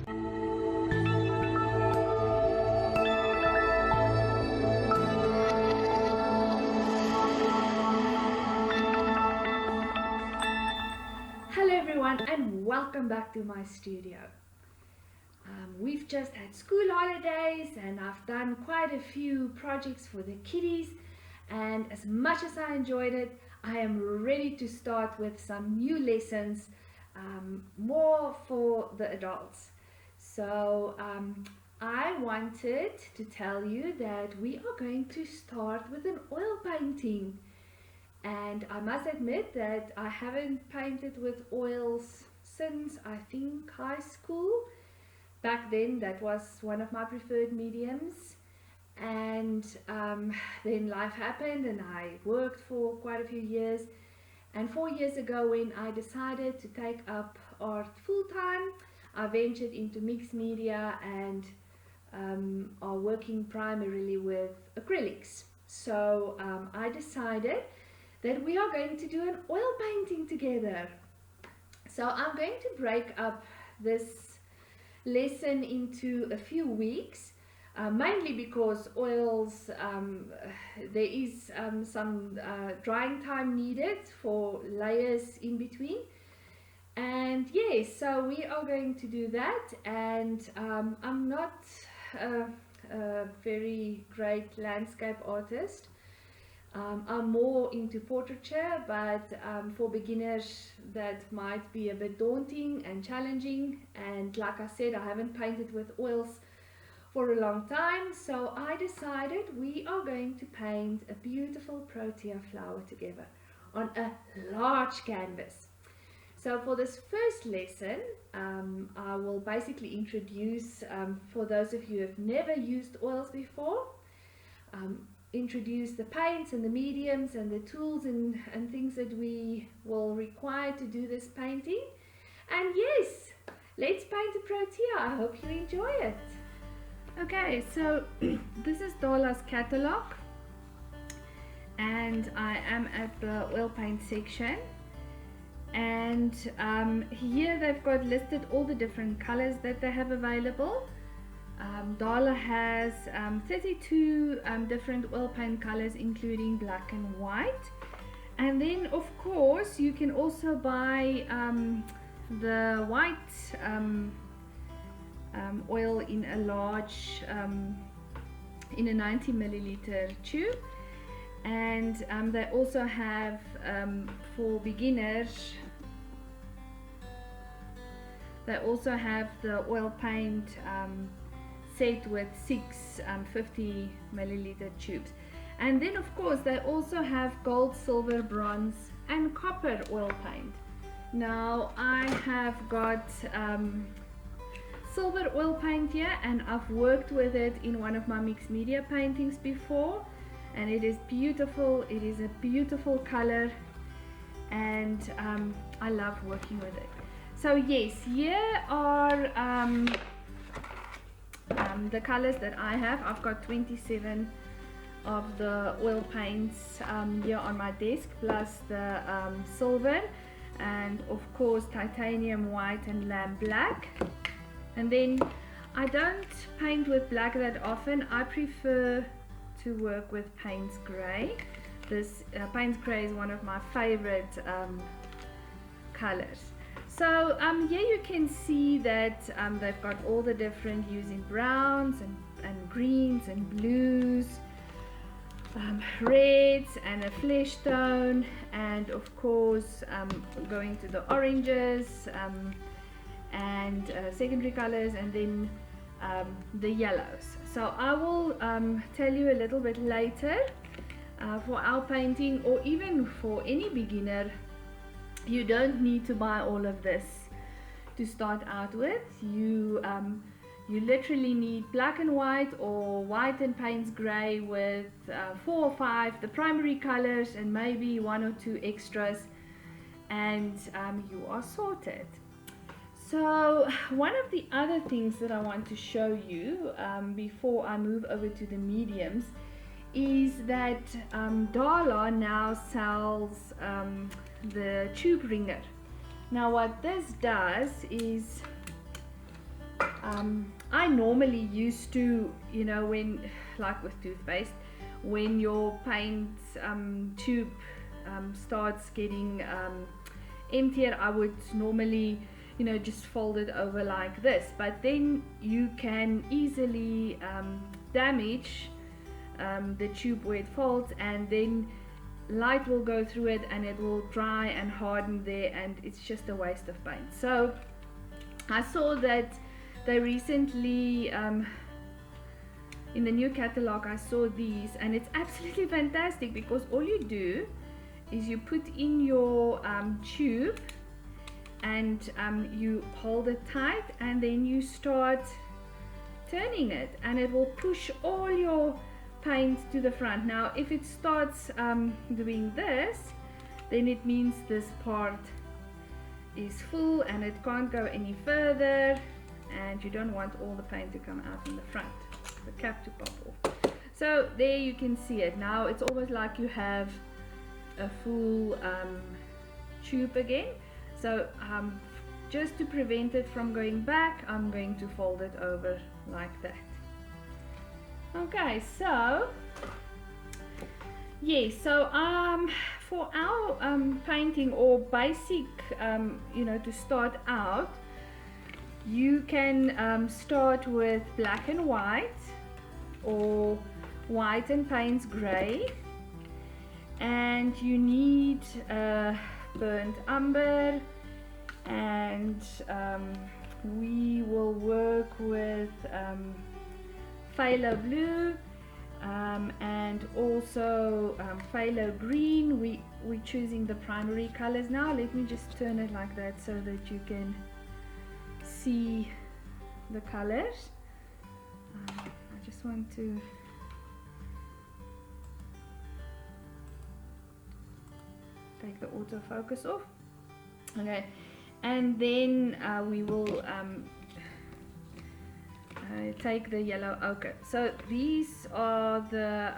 Hello everyone and welcome back to my studio. We've just had school holidays and I've done quite a few projects for the kiddies, and as much as I enjoyed it, I am ready to start with some new lessons, more for the adults. So I wanted to tell you that we are going to start with an oil painting. And I must admit that I haven't painted with oils since I think high school. Back then that was one of my preferred mediums, and then life happened and I worked for quite a few years, and 4 years ago when I decided to take up art full-time, I ventured into mixed media and are working primarily with acrylics. So I decided that we are going to do an oil painting together. So I'm going to break up this lesson into a few weeks, mainly because oils, there is some drying time needed for layers in between. And yes, so we are going to do that, and I'm not a very great landscape artist. I'm more into portraiture, but for beginners that might be a bit daunting and challenging, and like I said, I haven't painted with oils for a long time, so I decided we are going to paint a beautiful protea flower together on a large canvas. So for this first lesson, I will basically introduce, for those of you who have never used oils before, introduce the paints and the mediums and the tools and things that we will require to do this painting. And yes, let's paint a protea. I hope you enjoy it. Okay, so this is Dala's catalog, and I am at the oil paint section, and here they've got listed all the different colors that they have available. Dala has 32 different oil paint colors, including black and white. And then of course you can also buy the white oil in a large, in a 90 milliliter tube. And they also have, for beginners, they also have the oil paint set with 6 50 milliliter tubes. And then of course they also have gold, silver, bronze and copper oil paint. Now I have got silver oil paint here, and I've worked with it in one of my mixed media paintings before, and it is beautiful. It is a beautiful color, and I love working with it. So yes, here are the colors that I have. I've got 27 of the oil paints here on my desk, plus the silver, and of course titanium white and lamp black. And then I don't paint with black that often. I prefer to work with Payne's Grey. This Payne's Grey is one of my favorite colors. So here you can see that they've got all the different, using browns and greens and blues, reds and a flesh tone, and of course going to the oranges and secondary colors, and then the yellows. So I will tell you a little bit later, for our painting, or even for any beginner, you don't need to buy all of this to start out with. You literally need black and white, or white and Payne's Grey with 4 or 5 the primary colors, and maybe 1 or 2 extras, and you are sorted. So one of the other things that I want to show you before I move over to the mediums is that Dala now sells the tube ringer. Now what this does is I normally used to, you know, when, like with toothpaste, when your paint tube starts getting emptier, I would normally, you know, just fold it over like this, but then you can easily damage the tube where it folds, and then light will go through it and it will dry and harden there, and it's just a waste of paint. So I saw that they recently in the new catalog, I saw these, and it's absolutely fantastic because all you do is you put in your tube and you hold it tight, and then you start turning it, and it will push all your paint to the front. Now if it starts doing this, then it means this part is full and it can't go any further, and you don't want all the paint to come out in the front, the cap to pop off. So there you can see it. Now it's almost like you have a full tube again. So just to prevent it from going back, I'm going to fold it over like that. Okay, so yes, so for our painting or basic, you know, to start out, you can start with black and white, or white and paints gray, and you need burnt umber, and we will work with phthalo blue and also phthalo green. We're choosing the primary colors now. Let me just turn it like that so that you can see the colors. I just want to take the autofocus off. Okay, and then we will take the yellow ochre. So these are the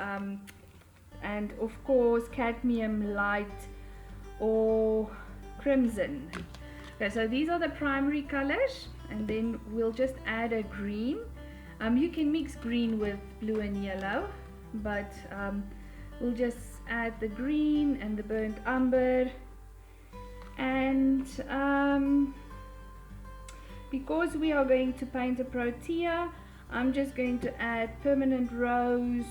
and of course cadmium light or crimson. Okay, so these are the primary colors, and then we'll just add a green. You can mix green with blue and yellow, but we'll just add the green and the burnt umber, and because we are going to paint a protea, I'm just going to add permanent rose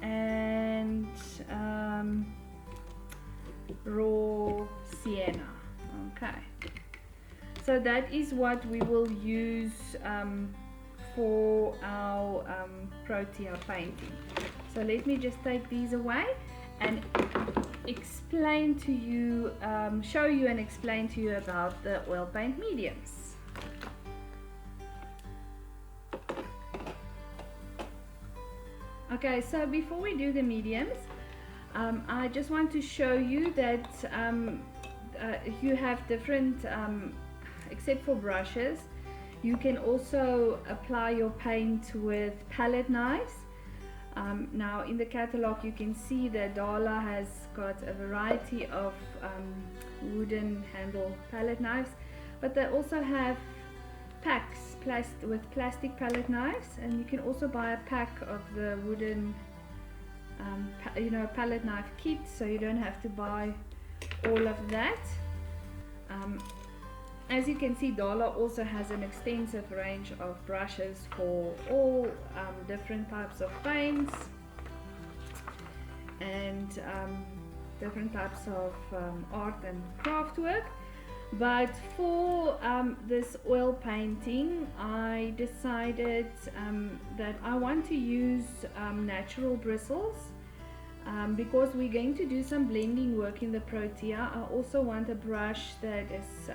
and raw sienna. Okay, so that is what we will use for our protea painting. So let me just take these away and explain to you, show you and explain to you about the oil paint mediums. Okay, so before we do the mediums, I just want to show you that you have different, except for brushes, you can also apply your paint with palette knives. Now in the catalog you can see that Dala has got a variety of wooden handle palette knives, but they also have packs with plastic palette knives, and you can also buy a pack of the wooden you know, palette knife kit, so you don't have to buy all of that. As you can see, Dala also has an extensive range of brushes for all different types of paints and different types of art and craft work. But for this oil painting, I decided that I want to use natural bristles. Because we're going to do some blending work in the protea, I also want a brush that is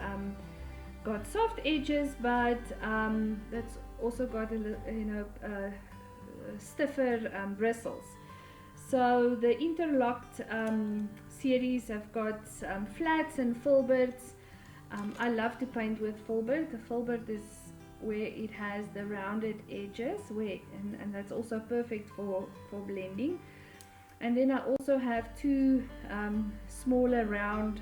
got soft edges, but that's also got a, you know, stiffer bristles. So the interlocked series have got flats and filberts. I love to paint with filbert. The filbert is where it has the rounded edges, and that's also perfect for blending. And then I also have two smaller round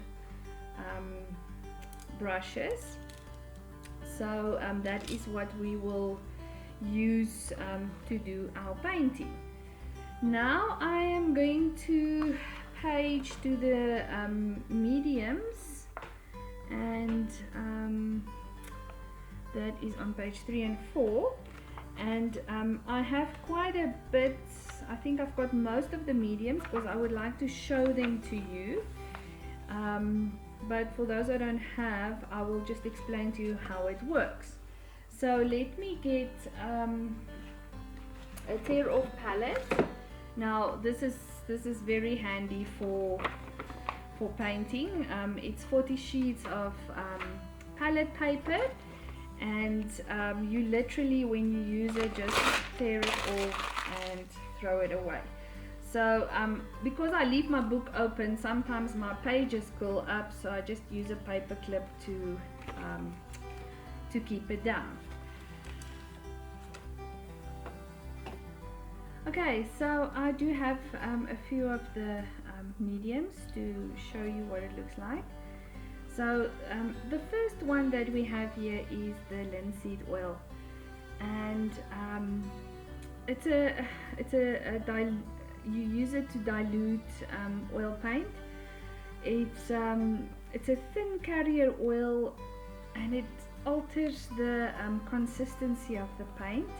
brushes. So that is what we will use to do our painting. Now I am going to page to the mediums, and that is on page 3 and 4, and I have quite a bit. I think I've got most of the mediums because I would like to show them to you, but for those I don't have, I will just explain to you how it works. So let me get a tear off palette. Now this is very handy for painting. It's 40 sheets of palette paper, and you literally, when you use it, just tear it off and throw it away. So because I leave my book open, sometimes my pages curl up, so I just use a paper clip to keep it down. Okay, so I do have a few of the mediums to show you what it looks like. So the first one that we have here is the linseed oil, and you use it to dilute oil paint. It's a thin carrier oil, and it alters the consistency of the paint.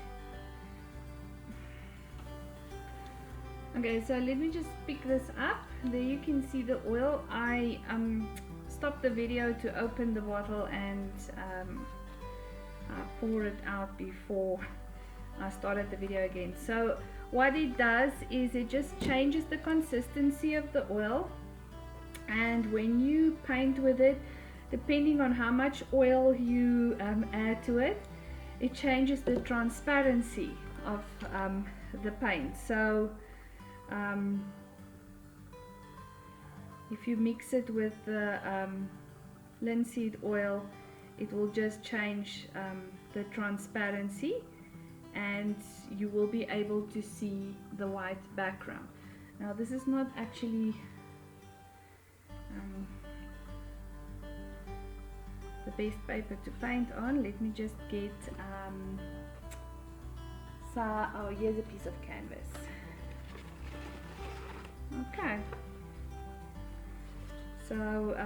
Okay, so let me just pick this up. There you can see the oil. I stopped the video to open the bottle and pour it out before I started the video again. So what it does is it just changes the consistency of the oil, and when you paint with it, depending on how much oil you add to it, it changes the transparency of the paint. So if you mix it with the linseed oil, it will just change the transparency, and you will be able to see the white background. Now this is not actually the best paper to paint on. Let me just get oh, here's a piece of canvas. Okay, so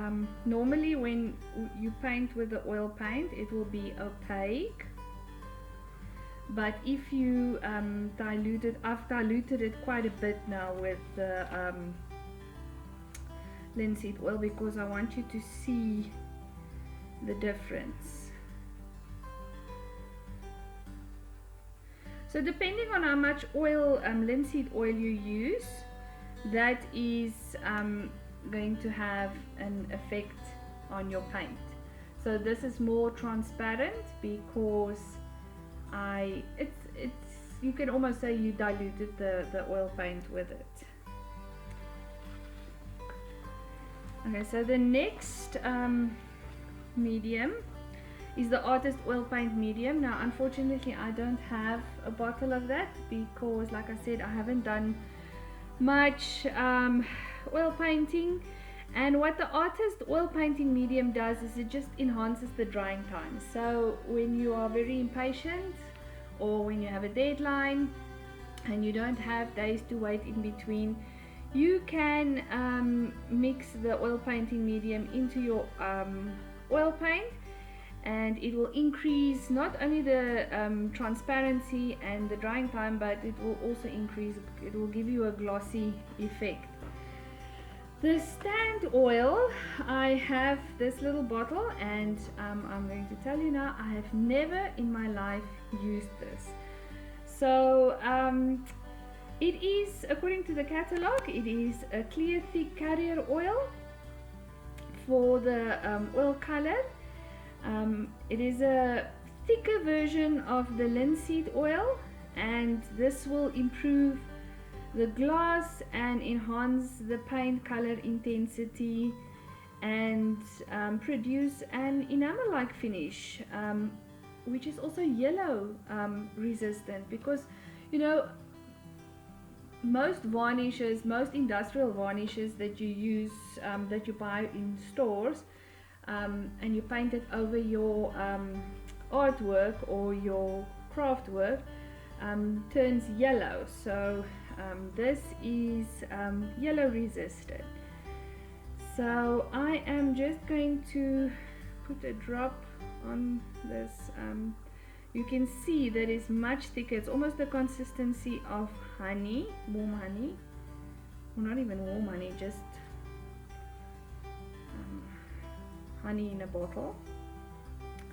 normally when you paint with the oil paint, it will be opaque, but if you dilute it, I've diluted it quite a bit now with the linseed oil, because I want you to see the difference. So depending on how much oil, linseed oil you use, that is going to have an effect on your paint. So this is more transparent because you can almost say you diluted the oil paint with it. Okay, so the next medium is the Artist Oil Paint medium. Now unfortunately I don't have a bottle of that because, like I said, I haven't done much oil painting, and what the Artist Oil Painting medium does is it just enhances the drying time. So when you are very impatient, or when you have a deadline and you don't have days to wait in between, you can mix the oil painting medium into your oil paint, and it will increase not only the transparency and the drying time, but it will also increase, it will give you a glossy effect. The stand oil, I have this little bottle, and I'm going to tell you now, I have never in my life used this. So it is, according to the catalog, it is a clear thick carrier oil for the oil color. It is a thicker version of the linseed oil, and this will improve the gloss and enhance the paint color intensity, and produce an enamel-like finish, which is also yellow resistant, because you know most varnishes, most industrial varnishes that you use, that you buy in stores, and you paint it over your artwork or your craft work turns yellow. So this is yellow resistant. So I am just going to put a drop on this. You can see that it's much thicker. It's almost the consistency of honey, warm honey. Well, not even warm honey, just honey in a bottle.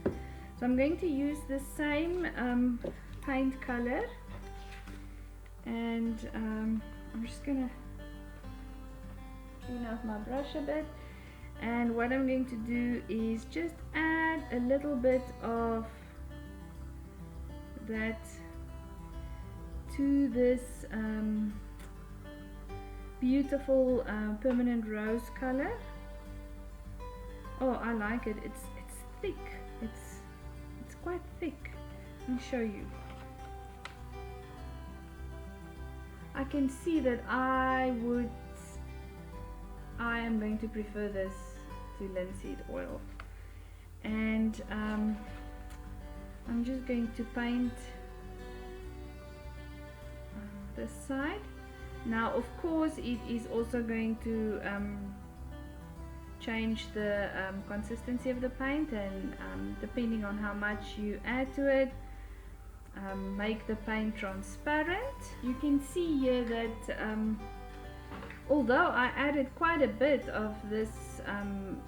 So I'm going to use the same paint color, and I'm just gonna clean out my brush a bit, and what I'm going to do is just add a little bit of that to this beautiful permanent rose color. Oh, I like it. It's thick. It's quite thick. Let me show you. I can see that I am going to prefer this to linseed oil, and I'm just going to paint this side. Now of course it is also going to change the consistency of the paint, and depending on how much you add to it, make the paint transparent. You can see here that although I added quite a bit of this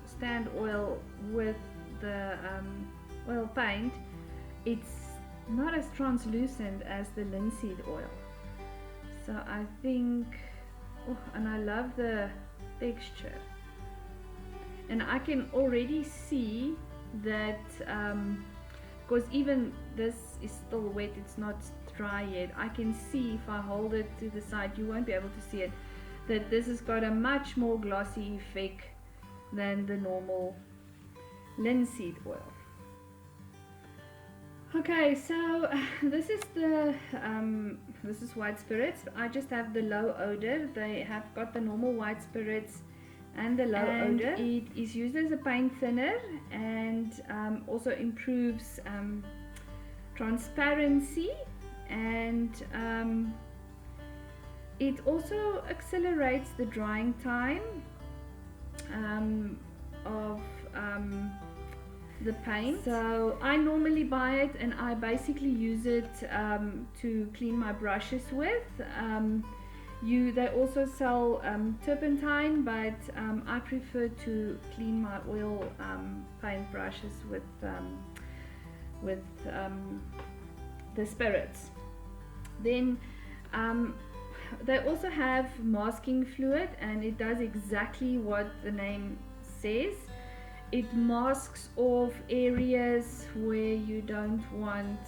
stand oil with the oil paint, it's not as translucent as the linseed oil. So I think, oh, and I love the texture, and I can already see that because even this is still wet, it's not dry yet. I can see if I hold it to the side, you won't be able to see it, that this has got a much more glossy effect than the normal linseed oil. Okay, so this is the this is white spirits. I just have the low odor. They have got the normal white spirits and the low odor. It is used as a paint thinner, and also improves transparency, and it also accelerates the drying time of the paint. So I normally buy it, and I basically use it to clean my brushes with. They also sell turpentine, but I prefer to clean my oil paint brushes with the spirits. Then they also have masking fluid, and it does exactly what the name says. It masks off areas where you don't want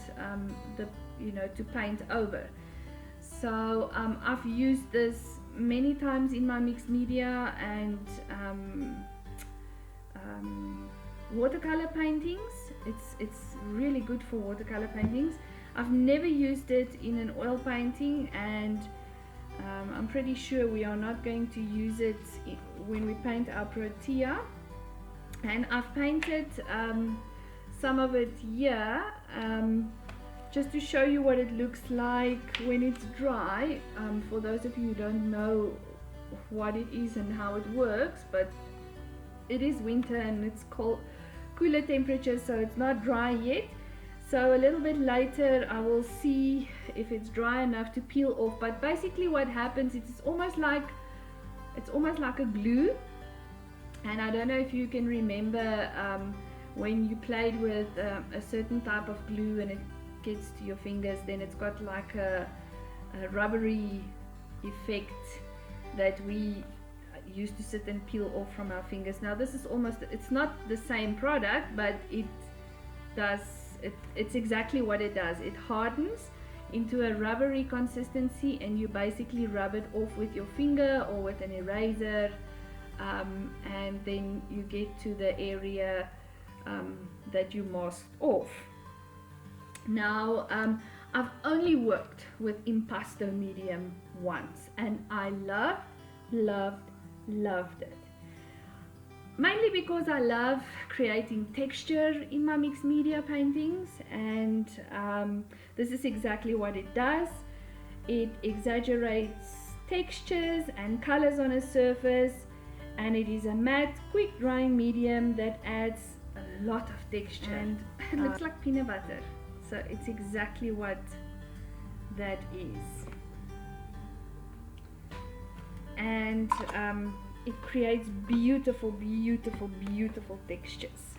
to paint over. So I've used this many times in my mixed media and watercolor paintings. It's really good for watercolor paintings. I've never used it in an oil painting, and I'm pretty sure we are not going to use it when we paint our protea. And I've painted some of it here just to show you what it looks like when it's dry, for those of you who don't know what it is and how it works. But it is winter and it's cold, cooler temperatures, so it's not dry yet. So a little bit later I will see if it's dry enough to peel off. But basically what happens, it's almost like a glue. And I don't know if you can remember when you played with a certain type of glue and it gets to your fingers, then it's got like a rubbery effect that we used to sit and peel off from our fingers. Now this is it's not the same product, but it's exactly what it does. It hardens into a rubbery consistency, and you basically rub it off with your finger or with an eraser. And then you get to the area that you masked off. Now I've only worked with impasto medium once, and I loved it. mainly because I love creating texture in my mixed media paintings, and this is exactly what it does. It exaggerates textures and colors on a surface, and it is a matte, quick drying medium that adds a lot of texture, and it looks like peanut butter, so it's exactly what that is. And it creates beautiful, beautiful, beautiful textures.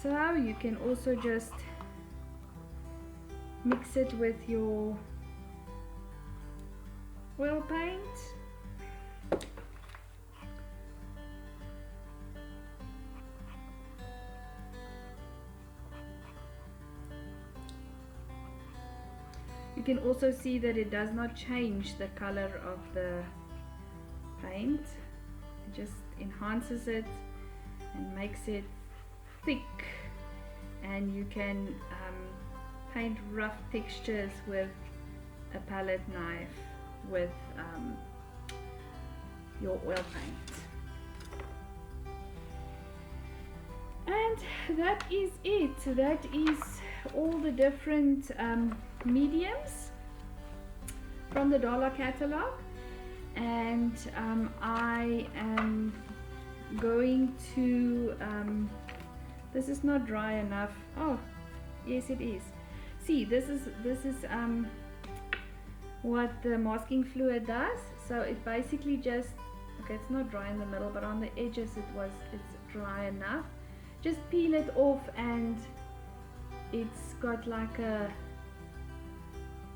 So you can also just mix it with your oil paint. You can also see that it does not change the color of the paint. It just enhances it and makes it thick, and you can paint rough textures with a palette knife with your oil paint. And that is it. That is all the different mediums from the Dollar catalog, and I am going to this is not dry enough. Oh yes, it is. See, this is what the masking fluid does. So it basically just, okay, it's not dry in the middle, but on the edges it's dry enough. Just peel it off, and it's got like a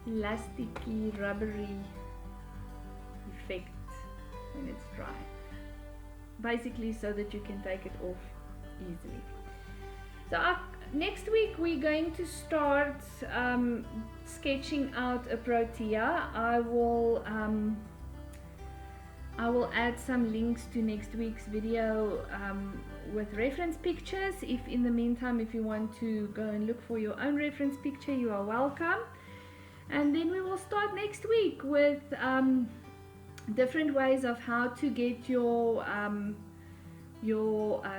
elasticy, rubbery effect when it's dry, basically so that you can take it off easily. So next week we're going to start sketching out a protea. I will add some links to next week's video with reference pictures. If in the meantime, if you want to go and look for your own reference picture, you are welcome. And then we will start next week with different ways of how to get your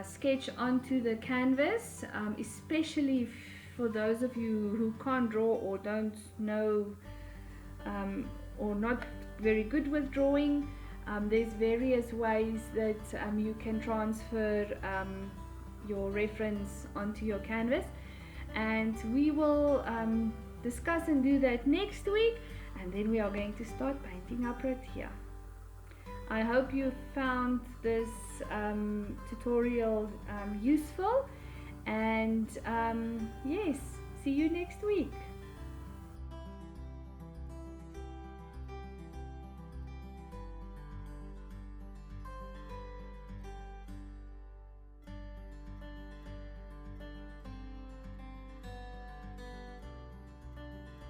sketch onto the canvas, especially for those of you who can't draw or don't know or not very good with drawing. There's various ways that you can transfer your reference onto your canvas, and we will discuss and do that next week, and then we are going to start painting our protea. I hope you found this tutorial useful, and yes, see you next week.